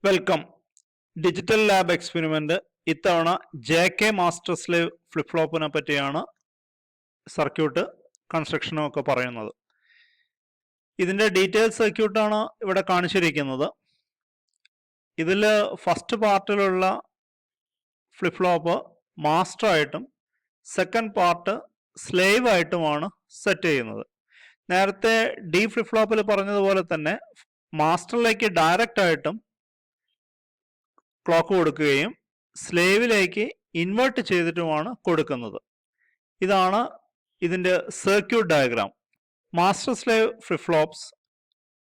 Welcome. Digital lab experiment ഇത്തവണ JK master slave flip ഫ്ലോപ്പിനെ പറ്റിയാണ് circuit കൺസ്ട്രക്ഷനും ഒക്കെ പറയുന്നത്. ഇതിന്റെ ഡീറ്റെയിൽ സർക്യൂട്ടാണ് ഇവിടെ കാണിച്ചിരിക്കുന്നത്. ഇതിൽ ഫസ്റ്റ് പാർട്ടിലുള്ള ഫ്ലിപ്പ് ഫ്ലോപ്പ് മാസ്റ്റർ ആയിട്ടും സെക്കൻഡ് പാർട്ട് സ്ലേവ് ആയിട്ടുമാണ് സെറ്റ് ചെയ്യുന്നത്. നേരത്തെ ഡി ഫ്ലിപ്പ് ഫ്ലോപ്പിൽ പറഞ്ഞതുപോലെ തന്നെ മാസ്റ്ററിലേക്ക് ഡയറക്റ്റ് ആയിട്ടും ക്ലോക്ക് കൊടുക്കുകയും സ്ലേവിലേക്ക് ഇൻവേർട്ട് ചെയ്തിട്ടുമാണ് കൊടുക്കുന്നത്. ഇതാണ് ഇതിൻ്റെ circuit diagram. Master slave flip flops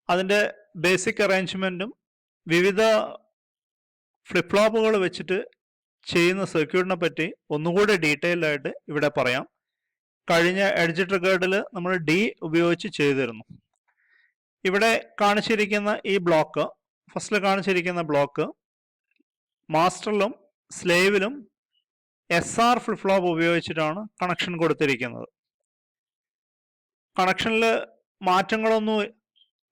അതിൻ്റെ ബേസിക് അറേഞ്ച്മെൻറ്റും വിവിധ ഫ്ലിപ്പ് ഫ്ലോപ്പുകൾ വെച്ചിട്ട് ചെയ്യുന്ന സർക്യൂട്ടിനെ പറ്റി ഒന്നുകൂടെ ഡീറ്റെയിൽഡ് ആയിട്ട് ഇവിടെ പറയാം. കഴിഞ്ഞ എഡ്ജ് ട്രിഗേർഡിൽ നമ്മൾ ഡി ഉപയോഗിച്ച് ചെയ്തിരുന്നു. ഇവിടെ കാണിച്ചിരിക്കുന്ന ഈ ബ്ലോക്ക്, ഫസ്റ്റിൽ കാണിച്ചിരിക്കുന്ന ബ്ലോക്ക് മാസ്റ്ററിലും സ്ലേവിലും SR ഫ്ലിപ്പ് ഫ്ലോപ്പ് ഉപയോഗിച്ചിട്ടാണ് കണക്ഷൻ കൊടുത്തിരിക്കുന്നത്. കണക്ഷനിൽ മാറ്റങ്ങളൊന്നും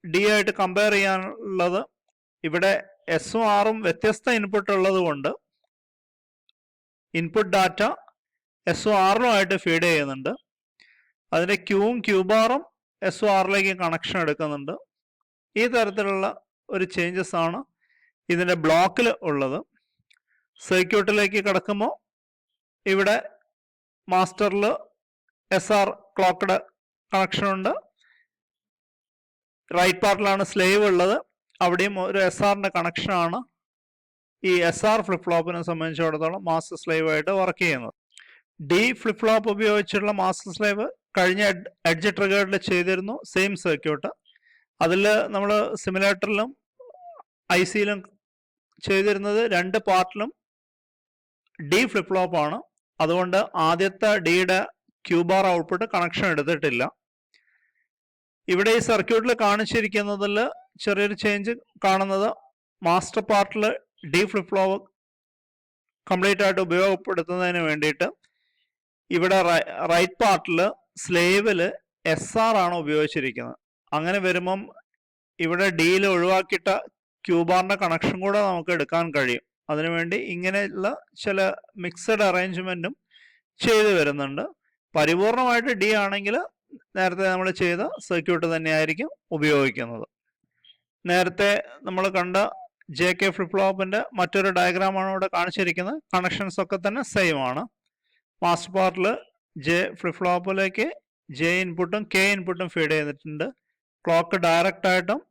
ഡി ആയിട്ട് കമ്പയർ ചെയ്യാനുള്ളത്, ഇവിടെ എസും ആറും വ്യത്യസ്ത ഇൻപുട്ട് ഉള്ളത് കൊണ്ട് ഇൻപുട്ട് ഡാറ്റ എസും ആറിലുമായിട്ട് ഫീഡ് ചെയ്യുന്നുണ്ട്. അതിൻ്റെ ക്യൂവും ക്യൂബാറും എസും ആറിലേക്ക് കണക്ഷൻ എടുക്കുന്നുണ്ട്. ഈ തരത്തിലുള്ള ഒരു ചേഞ്ചസ് ആണ് ഇതിൻ്റെ ബ്ലോക്കിൽ ഉള്ളത്. സർക്യൂട്ടിലേക്ക് കിടക്കുമ്പോൾ ഇവിടെ മാസ്റ്ററിൽ SR ക്ലോക്കഡ് കണക്ഷൻ ഉണ്ട്. റൈറ്റ് പാർട്ടിലാണ് സ്ലേവ് ഉള്ളത്. അവിടെയും ഒരു SRന്റെ കണക്ഷനാണ് ഈ SR ഫ്ലിപ്പ് ഫ്ലോപ്പിനെ സംബന്ധിച്ചിടത്തോളം മാസ്റ്റർ സ്ലേവ് ആയിട്ട് വർക്ക് ചെയ്യുന്നത്. ഡി ഫ്ലിപ്പ് ഫ്ലോപ്പ് ഉപയോഗിച്ചുള്ള മാസ്റ്റർ സ്ലേവ് കഴിഞ്ഞ എഡ്ജ് ട്രിഗേർഡിൽ ചെയ്തിരുന്നു, സെയിം സർക്യൂട്ട്. അതിൽ നമ്മൾ സിമുലേറ്ററിലും ICയിലും ചെയ്തിരുന്നത് രണ്ട് പാർട്ടിലും ഡി ഫ്ലിപ്പ് ഫ്ലോപ്പ് ആണ്. അതുകൊണ്ട് ആദ്യത്തെ ഡിയുടെ ക്യൂബാർ ഔട്ട്പുട്ട് കണക്ഷൻ എടുത്തിട്ടില്ല. ഇവിടെ ഈ സർക്യൂട്ടിൽ കാണിച്ചിരിക്കുന്നതിൽ ചെറിയൊരു ചേഞ്ച് കാണുന്നത്, മാസ്റ്റർ പാർട്ടിൽ ഡി ഫ്ലിപ്പ് ഫ്ലോപ്പ് കംപ്ലീറ്റ് ആയിട്ട് ഉപയോഗപ്പെടുത്തുന്നതിന് വേണ്ടിയിട്ട് ഇവിടെ റൈറ്റ് പാർട്ടിൽ സ്ലേവിൽ SR ആണ് ഉപയോഗിച്ചിരിക്കുന്നത്. അങ്ങനെ വരുമ്പം ഇവിടെ ഡിയിൽ ഒഴിവാക്കിയിട്ട ക്യൂബാറിന്റെ കണക്ഷൻ കൂടെ നമുക്ക് എടുക്കാൻ കഴിയും. അതിനുവേണ്ടി ഇങ്ങനെയുള്ള ചില മിക്സഡ് അറേഞ്ച്മെന്റും ചെയ്തു വരുന്നുണ്ട്. പരിപൂർണമായിട്ട് ഡി ആണെങ്കിൽ നേരത്തെ നമ്മൾ ചെയ്ത സർക്യൂട്ട് തന്നെയായിരിക്കും ഉപയോഗിക്കുന്നത്. നേരത്തെ നമ്മൾ കണ്ട JK ഫ്ലിപ്പ് ഫ്ലോപ്പിന്റെ മറ്റൊരു ഡയഗ്രാമാണ് ഇവിടെ കാണിച്ചിരിക്കുന്നത്. കണക്ഷൻസ് ഒക്കെ തന്നെ സെയിം ആണ്. മാസ്റ്റർ പാർട്ടിൽ J ഫ്ലിപ്പ് ഫ്ലോപ്പിലേക്ക് J ഇൻപുട്ടും K ഇൻപുട്ടും ഫീഡ് ചെയ്തിട്ടുണ്ട്. ക്ലോക്ക് ഡയറക്റ്റ് ആയിട്ടും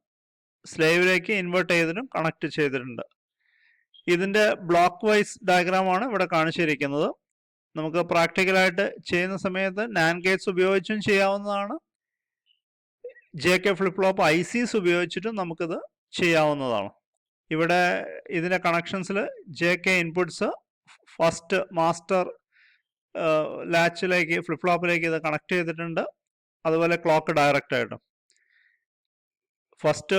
സ്ലേവിലേക്ക് ഇൻവേർട്ട് ചെയ്തിട്ടും കണക്ട് ചെയ്തിട്ടുണ്ട്. ഇതിൻ്റെ ബ്ലോക്ക് വൈസ് ഡയഗ്രാമാണ് ഇവിടെ കാണിച്ചിരിക്കുന്നത്. നമുക്ക് പ്രാക്ടിക്കലായിട്ട് ചെയ്യുന്ന സമയത്ത് NAND ഗേറ്റ്സ് ഉപയോഗിച്ചും ചെയ്യാവുന്നതാണ്. JK ഫ്ലിപ്പ് ഫ്ലോപ്പ് ICs ഉപയോഗിച്ചിട്ടും നമുക്കിത് ചെയ്യാവുന്നതാണ്. ഇവിടെ ഇതിൻ്റെ കണക്ഷൻസിൽ JK ഇൻപുട്സ് ഫസ്റ്റ് മാസ്റ്റർ ലാച്ചിലേക്ക് ഫ്ലിപ്പ് ഫ്ലോപ്പിലേക്ക് ഇത് കണക്ട് ചെയ്തിട്ടുണ്ട്. അതുപോലെ ക്ലോക്ക് ഡയറക്റ്റ് ആയിട്ടും ഫസ്റ്റ്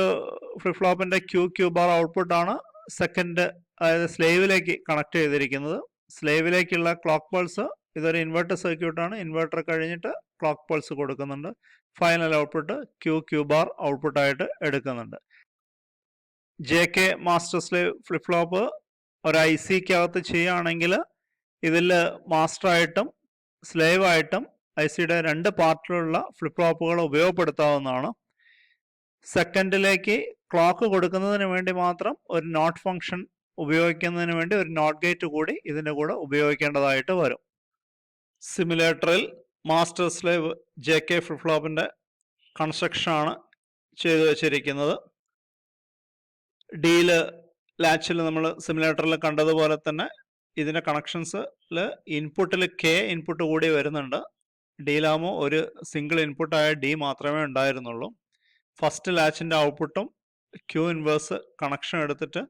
ഫ്ലിപ്പ് ഫ്ലോപ്പിൻ്റെ ക്യൂബാർ ഔട്ട്പുട്ടാണ് സെക്കൻഡ്, അതായത് സ്ലേവിലേക്ക് കണക്ട് ചെയ്തിരിക്കുന്നത്. സ്ലേവിലേക്കുള്ള ക്ലോക്ക് പൾസ്, ഇതൊരു ഇൻവെർട്ടർ സർക്യൂട്ടാണ്. ഇൻവെർട്ടർ കഴിഞ്ഞിട്ട് ക്ലോക്ക് പൾസ് കൊടുക്കുന്നുണ്ട്. ഫൈനൽ ഔട്ട്പുട്ട് ക്യൂബാർ ഔട്ട്പുട്ടായിട്ട് എടുക്കുന്നുണ്ട്. JK master slave flip flop ഒരു ICക്കകത്ത് ചെയ്യുകയാണെങ്കിൽ ഇതിൽ മാസ്റ്ററായിട്ടും സ്ലേവ് ആയിട്ടും ICയുടെ രണ്ട് പാർട്ടിലുള്ള ഫ്ലിപ്പ് ഫ്ലോപ്പുകൾ ഉപയോഗപ്പെടുത്താവുന്നതാണ്. സെക്കൻഡിലേക്ക് ക്ലോക്ക് കൊടുക്കുന്നതിന് വേണ്ടി മാത്രം ഒരു നോട്ട് ഫംഗ്ഷൻ ഉപയോഗിക്കുന്നതിന് വേണ്ടി ഒരു നോട്ട് ഗേറ്റ് കൂടി ഇതിൻ്റെ കൂടെ ഉപയോഗിക്കേണ്ടതായിട്ട് വരും. സിമുലേറ്ററിൽ മാസ്റ്റർ സ്ലേവ് JK ഫ്ലിപ്പ് ഫ്ലോപ്പിൻ്റെ കൺസ്ട്രക്ഷനാണ് ചെയ്തു വച്ചിരിക്കുന്നത്. ഡിയിൽ ലാച്ചിൽ നമ്മൾ സിമുലേറ്ററിൽ കണ്ടതുപോലെ തന്നെ ഇതിൻ്റെ കണക്ഷൻസിൽ ഇൻപുട്ടിൽ K ഇൻപുട്ട് കൂടി വരുന്നുണ്ട്. ഡിയിലാകുമ്പോൾ ഒരു സിംഗിൾ ഇൻപുട്ടായ D മാത്രമേ ഉണ്ടായിരുന്നുള്ളൂ. ഫസ്റ്റ് ലാച്ചിൻ്റെ ഔട്ട്പുട്ടും Q ഇൻവേഴ്സ് കണക്ഷൻ എടുത്തിട്ട്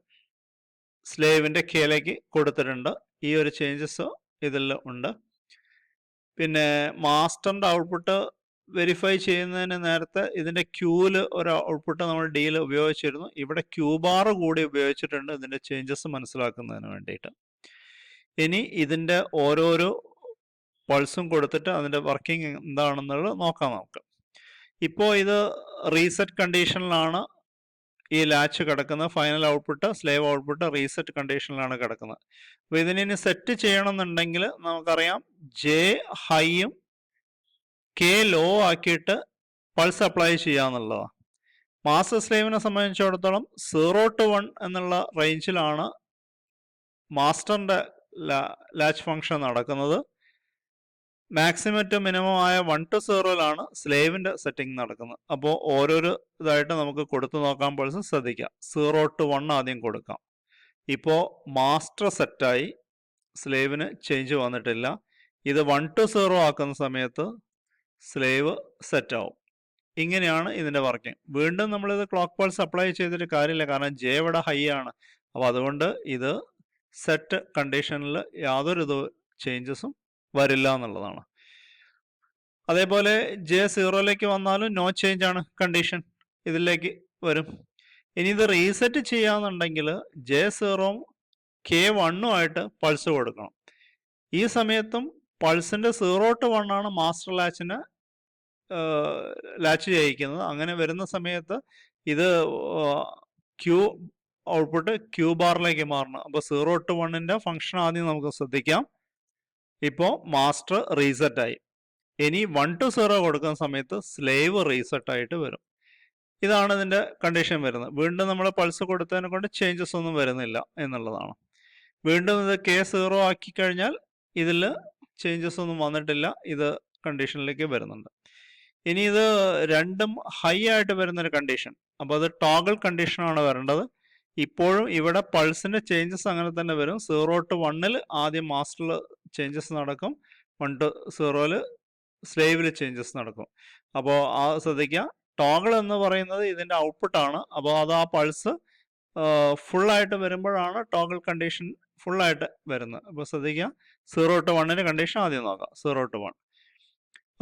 സ്ലേവിൻ്റെ Kയിലേക്ക് കൊടുത്തിട്ടുണ്ട്. ഈ ഒരു ചേഞ്ചസ് ഇതിൽ ഉണ്ട്. പിന്നെ മാസ്റ്ററിൻ്റെ ഔട്ട്പുട്ട് വെരിഫൈ ചെയ്യുന്നതിന് നേരത്തെ ഇതിൻ്റെ ക്യൂവിൽ ഒരു ഔട്ട്പുട്ട് നമ്മൾ ഡിയിൽ ഉപയോഗിച്ചിരുന്നു. ഇവിടെ ക്യൂബാർ കൂടി ഉപയോഗിച്ചിട്ടുണ്ട് ഇതിൻ്റെ ചേഞ്ചസ് മനസ്സിലാക്കുന്നതിന് വേണ്ടിയിട്ട്. ഇനി ഇതിൻ്റെ ഓരോരോ പൾസും കൊടുത്തിട്ട് അതിൻ്റെ വർക്കിംഗ് എന്താണെന്നുള്ളത് നോക്കാം നമുക്ക്. ഇപ്പോൾ ഇത് റീസെറ്റ് കണ്ടീഷനിലാണ് ഈ ലാച്ച് കിടക്കുന്ന final output slave output reset കണ്ടീഷനിലാണ് കിടക്കുന്നത്. അപ്പോൾ ഇതിനി സെറ്റ് ചെയ്യണമെന്നുണ്ടെങ്കിൽ നമുക്കറിയാം ജെ ഹൈയും കെ ലോ ആക്കിയിട്ട് പൾസ് അപ്ലൈ ചെയ്യാന്നുള്ളതാണ്. മാസ്റ്റർ സ്ലേവിനെ സംബന്ധിച്ചിടത്തോളം 0 to 1 എന്നുള്ള റേഞ്ചിലാണ് മാസ്റ്ററിന്റെ ലാച്ച് ഫംഗ്ഷൻ നടക്കുന്നത്. മാക്സിമം ടു മിനിമം ആയ 1 to 0 സ്ലേവിന്റെ സെറ്റിംഗ് നടക്കുന്നത്. അപ്പോൾ ഓരോരോ ഇതായിട്ട് നമുക്ക് കൊടുത്തു നോക്കാൻ പൾസ് ശ്രദ്ധിക്കാം. 0 to 1 ആദ്യം കൊടുക്കാം. ഇപ്പോൾ മാസ്റ്റർ സെറ്റായി, സ്ലേവിന് ചേഞ്ച് വന്നിട്ടില്ല. ഇത് 1 to 0 ആക്കുന്ന സമയത്ത് സ്ലേവ് സെറ്റാവും. ഇങ്ങനെയാണ് ഇതിൻ്റെ വർക്കിംഗ്. വീണ്ടും നമ്മളിത് ക്ലോക്ക് പൾസ് അപ്ലൈ ചെയ്തിട്ട് കാര്യമില്ല, കാരണം ജെ ഇവിടെ ഹൈ ആണ്. അപ്പോൾ അതുകൊണ്ട് ഇത് സെറ്റ് കണ്ടീഷനിൽ യാതൊരു ചേഞ്ചസും വരില്ല എന്നുള്ളതാണ്. അതേപോലെ ജെ 0ലേക്ക് വന്നാലും നോ ചേഞ്ച് ആണ് കണ്ടീഷൻ, ഇതിലേക്ക് വരും. ഇനി ഇത് റീസെറ്റ് ചെയ്യാന്നുണ്ടെങ്കിൽ ജെ 0 കെ 1 ആയിട്ട് പൾസ് കൊടുക്കണം. ഈ സമയത്തും പൾസിന്റെ 0 to 1 ആണ് മാസ്റ്റർ ലാച്ചിനെ ലാച്ച് ചെയ്യിക്കുന്നത്. അങ്ങനെ വരുന്ന സമയത്ത് ഇത് ക്യൂ ഔട്ട്പുട്ട് ക്യൂ ബാറിലേക്ക് മാറണം. അപ്പോൾ 0 to 1ന്റെ ഫംഗ്ഷൻ ആദ്യം നമുക്ക് ശ്രദ്ധിക്കാം. ഇപ്പോൾ മാസ്റ്റർ റീസെറ്റ് ആയി. ഇനി 1 to 0 കൊടുക്കുന്ന സമയത്ത് സ്ലേവ് റീസെറ്റ് ആയിട്ട് വരും. ഇതാണ് ഇതിൻ്റെ കണ്ടീഷൻ വരുന്നത്. വീണ്ടും നമ്മൾ പൾസ് കൊടുത്തതിനെ കൊണ്ട് ചേഞ്ചസ് ഒന്നും വരുന്നില്ല എന്നുള്ളതാണ്. വീണ്ടും ഇത് കെ 0 ആക്കി കഴിഞ്ഞാൽ ഇതിൽ ചേഞ്ചസ് ഒന്നും വന്നിട്ടില്ല, ഇത് കണ്ടീഷനിലേക്ക് വരുന്നുണ്ട്. ഇനി ഇത് രണ്ടും ഹൈ ആയിട്ട് വരുന്നൊരു കണ്ടീഷൻ, അപ്പോൾ അത് ടോഗിൾ കണ്ടീഷനാണ് വരേണ്ടത്. ഇപ്പോഴും ഇവിടെ പൾസിൻ്റെ ചേഞ്ചസ് അങ്ങനെ തന്നെ വരും. 0 to 1 ആദ്യം മാസ്റ്ററിൽ ചേഞ്ചസ് നടക്കും, 1 to 0 സ്ലേവിൽ ചേഞ്ചസ് നടക്കും. അപ്പോൾ ആ ശ്രദ്ധിക്കുക, ടോഗിൾ എന്ന് പറയുന്നത് ഇതിൻ്റെ ഔട്ട്പുട്ടാണ്. അപ്പോൾ അത് ആ പൾസ് ഫുള്ളായിട്ട് വരുമ്പോഴാണ് ടോഗിൾ കണ്ടീഷൻ ഫുള്ളായിട്ട് വരുന്നത്. അപ്പോൾ ശ്രദ്ധിക്കുക, 0 to 1 കണ്ടീഷൻ ആദ്യം നോക്കാം. 0 to 1.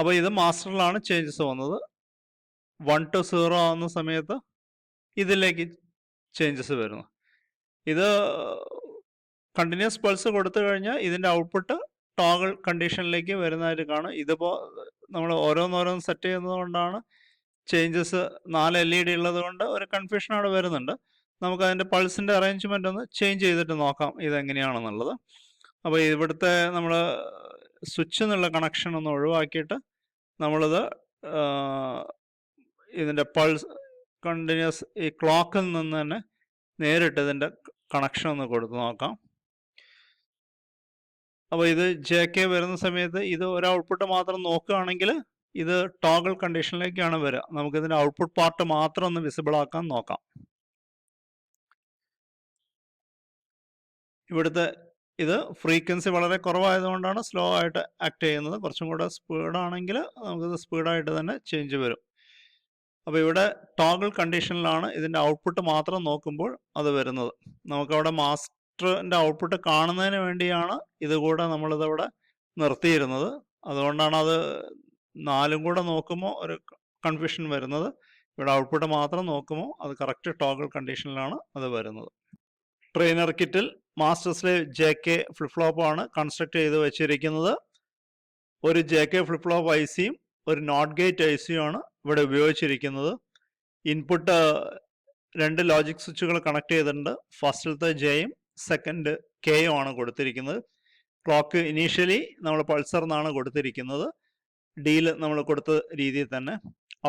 അപ്പോൾ ഇത് മാസ്റ്ററിലാണ് ചേഞ്ചസ് വന്നത്. 1 to 0 ആവുന്ന സമയത്ത് ഇതിലേക്ക് ചേഞ്ചസ് വരുന്നു. ഇത് കണ്ടിന്യൂസ് പൾസ് കൊടുത്തു കഴിഞ്ഞാൽ ഇതിൻ്റെ ഔട്ട്പുട്ട് ടോഗിൾ കണ്ടീഷനിലേക്ക് വരുന്നതായിട്ട് കാണും. ഇതിപ്പോൾ നമ്മൾ ഓരോന്നോരോന്ന് സെറ്റ് ചെയ്യുന്നത് കൊണ്ടാണ് ചേഞ്ചസ് 4 LED ഉള്ളത് കൊണ്ട് ഒരു കൺഫ്യൂഷൻ അവിടെ വരുന്നുണ്ട്. നമുക്ക് അതിൻ്റെ പൾസിൻ്റെ അറേഞ്ച്മെൻ്റ് ഒന്ന് ചേഞ്ച് ചെയ്തിട്ട് നോക്കാം ഇതെങ്ങനെയാണെന്നുള്ളത്. അപ്പോൾ ഇവിടുത്തെ നമ്മൾ സ്വിച്ച് എന്നുള്ള കണക്ഷൻ ഒന്ന് ഒഴിവാക്കിയിട്ട് നമ്മളിത് ഇതിൻ്റെ പൾസ് കണ്ടിന്യൂസ് ഈ ക്ലോക്കിൽ നിന്ന് തന്നെ നേരിട്ട് ഇതിൻ്റെ കണക്ഷൻ ഒന്ന് കൊടുത്ത് നോക്കാം. അപ്പോൾ ഇത് ജെ കെ വരുന്ന സമയത്ത് ഇത് ഒരു ഔട്ട്പുട്ട് മാത്രം നോക്കുകയാണെങ്കിൽ ഇത് ടോഗിൾ കണ്ടീഷനിലേക്കാണ് വരിക. നമുക്കിതിൻ്റെ ഔട്ട്പുട്ട് പാർട്ട് മാത്രം ഒന്ന് വിസിബിൾ ആക്കാൻ നോക്കാം. ഇവിടുത്തെ ഇത് ഫ്രീക്വൻസി വളരെ കുറവായതുകൊണ്ടാണ് സ്ലോ ആയിട്ട് ആക്ട് ചെയ്യുന്നത്. കുറച്ചും കൂടെ സ്പീഡാണെങ്കിൽ നമുക്കിത് സ്പീഡായിട്ട് തന്നെ ചേഞ്ച് വരും. അപ്പോൾ ഇവിടെ ടോഗിൾ കണ്ടീഷനിലാണ് ഇതിൻ്റെ ഔട്ട്പുട്ട് മാത്രം നോക്കുമ്പോൾ അത് വരുന്നത്. നമുക്കവിടെ മാസ്റ്ററിൻ്റെ ഔട്ട്പുട്ട് കാണുന്നതിന് വേണ്ടിയാണ് ഇതുകൂടെ നമ്മളിതവിടെ നിർത്തിയിരുന്നത്. അതുകൊണ്ടാണ് അത് 4 കൂടെ നോക്കുമ്പോൾ ഒരു കൺഫ്യൂഷൻ വരുന്നത്. ഇവിടെ ഔട്ട്പുട്ട് മാത്രം നോക്കുമ്പോൾ അത് കറക്റ്റ് ടോഗിൾ കണ്ടീഷനിലാണ് അത് വരുന്നത്. ട്രെയിനർ കിറ്റിൽ master slave J K flip ഫ്ലോപ്പാണ് കൺസ്ട്രക്ട് ചെയ്ത് വെച്ചിരിക്കുന്നത്. ഒരു J K flip flop I സിയും ഒരു നോട്ട് ഗേറ്റ് ഐ സിയും ആണ് ഇവിടെ ഉപയോഗിച്ചിരിക്കുന്നത്. ഇൻപുട്ട് 2 ലോജിക് സ്വിച്ചുകൾ കണക്ട് ചെയ്തിട്ടുണ്ട്. ഫസ്റ്റിലത്തെ ജെയും സെക്കൻഡ് കെയും ആണ് കൊടുത്തിരിക്കുന്നത്. ക്ലോക്ക് ഇനീഷ്യലി നമ്മൾ പൾസർ എന്നാണ് കൊടുത്തിരിക്കുന്നത്. ഡിയിൽ നമ്മൾ കൊടുത്ത രീതിയിൽ തന്നെ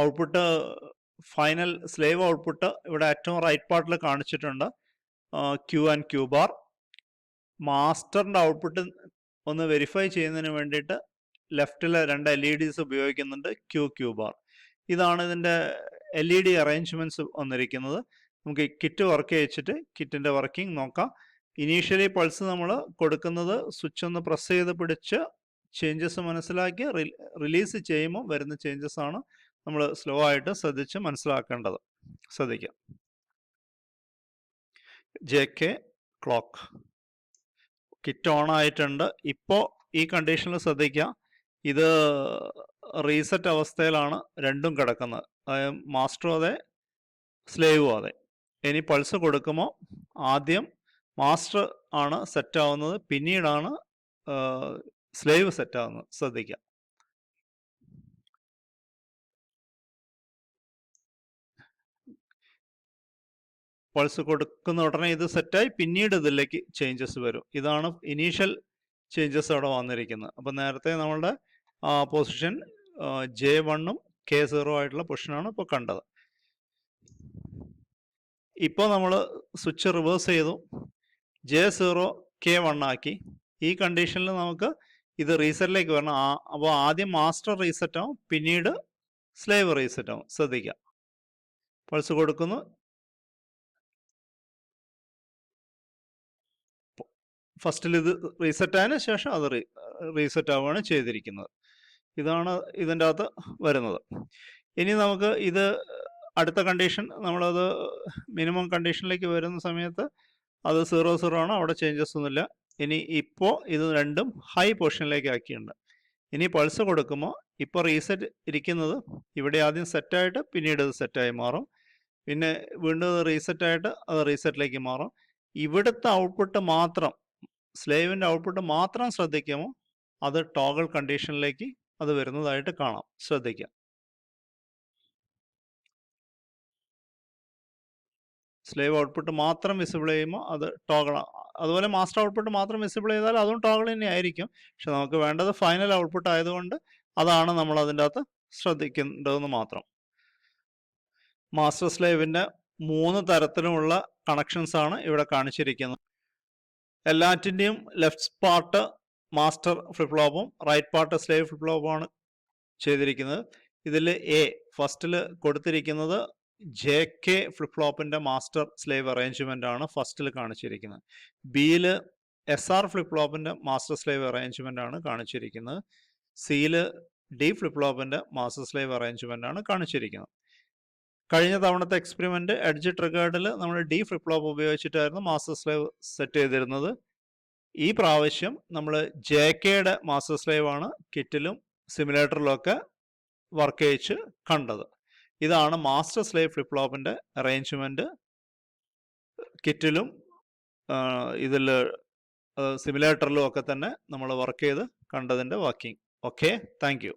ഔട്ട്പുട്ട് ഫൈനൽ സ്ലേവ് ഔട്ട്പുട്ട് ഇവിടെ ഏറ്റവും റൈറ്റ് പാർട്ടിൽ കാണിച്ചിട്ടുണ്ട്, ക്യൂ ആൻഡ് ക്യൂ ബാർ. മാസ്റ്ററിൻ്റെ ഔട്ട്പുട്ട് ഒന്ന് വെരിഫൈ ചെയ്യുന്നതിന് വേണ്ടിയിട്ട് ലെഫ്റ്റിലെ 2 LEDs ഉപയോഗിക്കുന്നുണ്ട്, ക്യൂ ബാർ. ഇതാണ് ഇതിൻ്റെ LED അറേഞ്ച്മെൻറ്റ്സ് വന്നിരിക്കുന്നത്. നമുക്ക് കിറ്റ് വർക്ക് ചെയ്യിച്ചിട്ട് കിറ്റിൻ്റെ വർക്കിംഗ് നോക്കാം. ഇനീഷ്യലി പൾസ് നമ്മൾ കൊടുക്കുന്നത് സ്വിച്ച് ഒന്ന് പ്രസ് ചെയ്ത് പിടിച്ച് ചേഞ്ചസ് മനസ്സിലാക്കി റിലീസ് ചെയ്യുമ്പോൾ വരുന്ന ചേഞ്ചസ് ആണ് നമ്മൾ സ്ലോ ആയിട്ട് ശ്രദ്ധിച്ച് മനസ്സിലാക്കേണ്ടത്. ശ്രദ്ധിക്കാം. J K clock kit on ആയിട്ടുണ്ട്. ഇപ്പോൾ ഈ കണ്ടീഷനിൽ ശ്രദ്ധിക്കുക, ഇത് റീസെറ്റ് അവസ്ഥയിലാണ് രണ്ടും കിടക്കുന്നത്. അതായത് മാസ്റ്ററും അതെ സ്ലേവും അതെ. ഇനി പൾസ് കൊടുക്കുമ്പോൾ ആദ്യം മാസ്റ്റർ ആണ് സെറ്റ് ആവുന്നത്, പിന്നീടാണ് സ്ലേവ് സെറ്റ് ആവുന്നത്. ശ്രദ്ധിക്കുക. പൾസ് കൊടുക്കുന്ന ഉടനെ ഇത് സെറ്റായി പിന്നീട് ഇതിലേക്ക് ചേഞ്ചസ് വരും. ഇതാണ് ഇനീഷ്യൽ ചേഞ്ചസ് അവിടെ വന്നിരിക്കുന്നത്. അപ്പം നേരത്തെ നമ്മളുടെ പൊസിഷൻ J1ഉം K0 ആയിട്ടുള്ള പൊസിഷനാണ് ഇപ്പോൾ കണ്ടത്. ഇപ്പോൾ നമ്മൾ സ്വിച്ച് റിവേഴ്സ് ചെയ്തു, J0 K1 ആക്കി. ഈ കണ്ടീഷനിൽ നമുക്ക് ഇത് റീസെറ്റിലേക്ക് വരണം. അപ്പോൾ ആദ്യം മാസ്റ്റർ റീസെറ്റ് ആവും, പിന്നീട് സ്ലേവ് റീസെറ്റ് ആവും. ശ്രദ്ധിക്കുക, പൾസ് കൊടുക്കുന്നു, ഫസ്റ്റിൽ ഇത് റീസെറ്റ് ആയതിനു ശേഷം അത് റീസെറ്റ് ആവുകയാണ് ചെയ്തിരിക്കുന്നത്. ഇതാണ് ഇതിൻ്റെ അകത്ത് വരുന്നത്. ഇനി നമുക്ക് ഇത് അടുത്ത കണ്ടീഷൻ, നമ്മളത് മിനിമം കണ്ടീഷനിലേക്ക് വരുന്ന സമയത്ത് അത് 0 ആണ്, അവിടെ ചേഞ്ചസ് ഒന്നുമില്ല. ഇനി ഇപ്പോൾ ഇത് രണ്ടും ഹൈ പൊസിഷനിലേക്ക് ആക്കിയിട്ടുണ്ട്. ഇനി പൾസ് കൊടുക്കുമ്പോൾ ഇപ്പോൾ റീസെറ്റ് ഇരിക്കുന്നത് ഇവിടെ ആദ്യം സെറ്റായിട്ട് പിന്നീട് ഇത് സെറ്റായി മാറും, പിന്നെ വീണ്ടും റീസെറ്റായിട്ട് അത് റീസെറ്റിലേക്ക് മാറും. ഇവിടുത്തെ ഔട്ട്പുട്ട് മാത്രം, സ്ലേവിൻ്റെ ഔട്ട്പുട്ട് മാത്രം ശ്രദ്ധിക്കുമ്പോൾ അത് ടോഗിൾ കണ്ടീഷനിലേക്ക് അത് വരുന്നതായിട്ട് കാണാം. ശ്രദ്ധിക്കുക, സ്ലേവ് ഔട്ട്പുട്ട് മാത്രം വിസിബിൾ ചെയ്യുമ്പോൾ അത് ടോഗിൾ. അതുപോലെ മാസ്റ്റർ ഔട്ട്പുട്ട് മാത്രം വിസിബിൾ ചെയ്താൽ അതും ടോഗിൾ തന്നെ ആയിരിക്കും. പക്ഷെ നമുക്ക് വേണ്ടത് ഫൈനൽ ഔട്ട്പുട്ട് ആയതുകൊണ്ട് അതാണ് നമ്മൾ അതിൻ്റെ അകത്ത് ശ്രദ്ധിക്കേണ്ടതെന്ന് മാത്രം. മാസ്റ്റർ സ്ലേവിൻ്റെ 3 തരത്തിലുമുള്ള കണക്ഷൻസ് ആണ് ഇവിടെ കാണിച്ചിരിക്കുന്നത്. എല്ലാറ്റിൻ്റെയും ലെഫ്റ്റ് പാർട്ട് മാസ്റ്റർ ഫ്ലിപ്പ് ഫ്ലോപ്പും റൈറ്റ് പാർട്ട് സ്ലേവ് ഫ്ലിപ്പ് ഫ്ലോപ്പുമാണ് ചെയ്തിരിക്കുന്നത്. ഇതിൽ ഫസ്റ്റിൽ കൊടുത്തിരിക്കുന്നത് JK ഫ്ലിപ്പ് ഫ്ലോപ്പിൻ്റെ മാസ്റ്റർ സ്ലേവ് അറേഞ്ച്മെൻ്റ് ആണ് ഫസ്റ്റിൽ കാണിച്ചിരിക്കുന്നത്. ബിയിൽ SR ഫ്ലിപ്പ് ഫ്ലോപ്പിൻ്റെ മാസ്റ്റർ സ്ലേവ് അറേഞ്ച്മെൻ്റ് ആണ് കാണിച്ചിരിക്കുന്നത്. സിയിൽ D ഫ്ലിപ്പ് ഫ്ലോപ്പിൻ്റെ മാസ്റ്റർ സ്ലേവ് അറേഞ്ച്മെൻ്റ് ആണ് കാണിച്ചിരിക്കുന്നത്. കഴിഞ്ഞ തവണത്തെ എക്സ്പെരിമെൻ്റ് എഡ്ജ് ട്രിഗേർഡിൽ നമ്മൾ D ഫ്ലിപ്പ് ഫ്ലോപ്പ് ഉപയോഗിച്ചിട്ടായിരുന്നു മാസ്റ്റർ സ്ലേവ് സെറ്റ് ചെയ്തിരുന്നത്. ഈ പ്രാവശ്യം നമ്മൾ JKയുടെ മാസ്റ്റർ സ്ലേവ് ആണ് കിറ്റിലും സിമുലേറ്ററിലും ഒക്കെ വർക്ക് ചെയ്യിച്ച് കണ്ടത്. ഇതാണ് മാസ്റ്റർ സ്ലേവ് ഫ്ലിപ്പ് ഫ്ലോപ്പിൻ്റെ അറേഞ്ച്മെൻറ്റ് കിറ്റിലും ഇതിൽ സിമുലേറ്ററിലും ഒക്കെ തന്നെ നമ്മൾ വർക്ക് ചെയ്ത് കണ്ടതിൻ്റെ വർക്കിംഗ്. Okay, thank you.